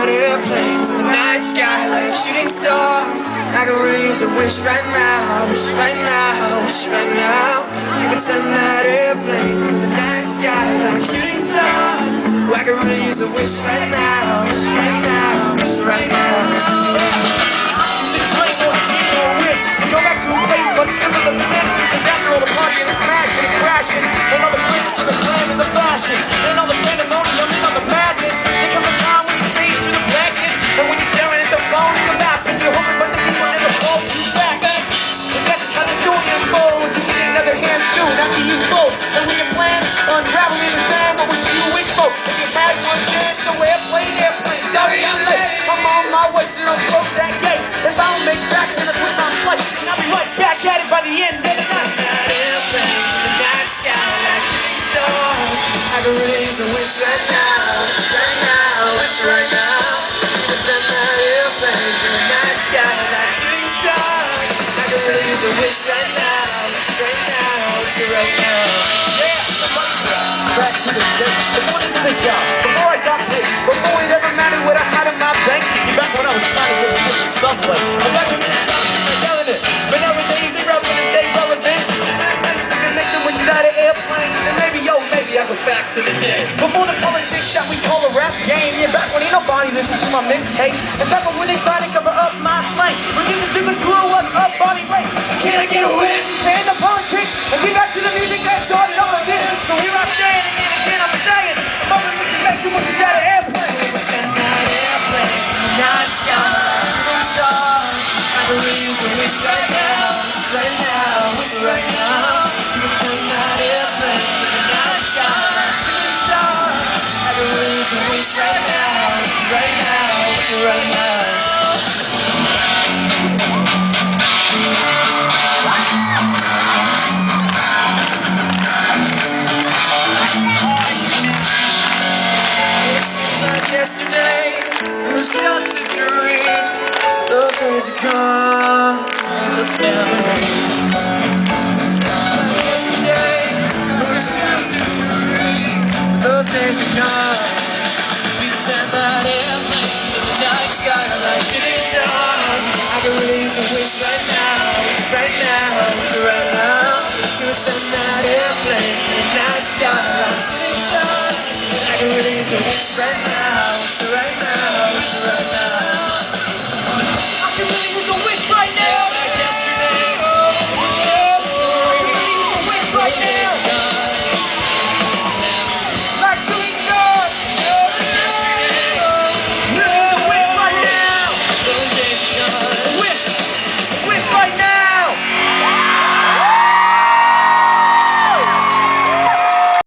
Airplanes in the night sky like shooting stars. I could really use a wish right now, wish right now, wish right now. You could send that airplanes in the night sky like shooting stars. I could really use a wish right now, wish right now, wish right now. The dream or dream or wish to go back to a place much simpler than this, because after all the party and the smashing and crashing, and all the glitters to the glam and the fashion, and all the pandemonium and all the madness, there comes a time when you fade to the blackness, and when you're staring at the phone and the map, and you're hoping but the people never call you back. And that's how the story unfolds. You need another hand soon after you fold, and when your plan unraveling the sand, what would you wish for? If you had one chance to airplane, sorry I'm late, I'm on my way, so don't close that gate. If I don't make back, then I switch my flight, and I'll be right back at it by the end of the night. That airplane in the night sky like shooting stars. I could really use a wish right now, right now, wish right now. You could send that airplane in the night sky like shooting stars. I could really use a wish right now, right now, wish right now. Yeah, back to the day, before this was a job, before I got paid, before it ever mattered what I had in my bank. Back when I was trying to get a ticket subway, I'm back when this time was yelling it, but nowadays they're out gonna stay relevant. And make them wish out of airplanes, and maybe I go back to the day before the politics that we call a rap game. Yeah, back when ain't nobody listened to my mixtape, and back when they tried to cover up my slang, when these different grew up body weight. Can I get a win? And the politics, and get back to the music that started all of this. So here I'm saying again, I'm saying, I'm gonna make you wish out of airplanes. We send that airplane in the night sky, shooting stars. I can really use a wish right now, right now, wish right now. You can send that airplane in the night sky, shooting stars. I can really use a wish right now, right now, wish right now. Yesterday, it was just a dream. Those days are gone, those memories. Yesterday, it was just a dream. Those days are gone. We sent that airplane in the night sky like shooting stars. I can really use a wish right now, right now, right now. You would send that airplane in the night sky like shooting stars. I can really use a wish right now, right now, right now. I can really use a wish right now.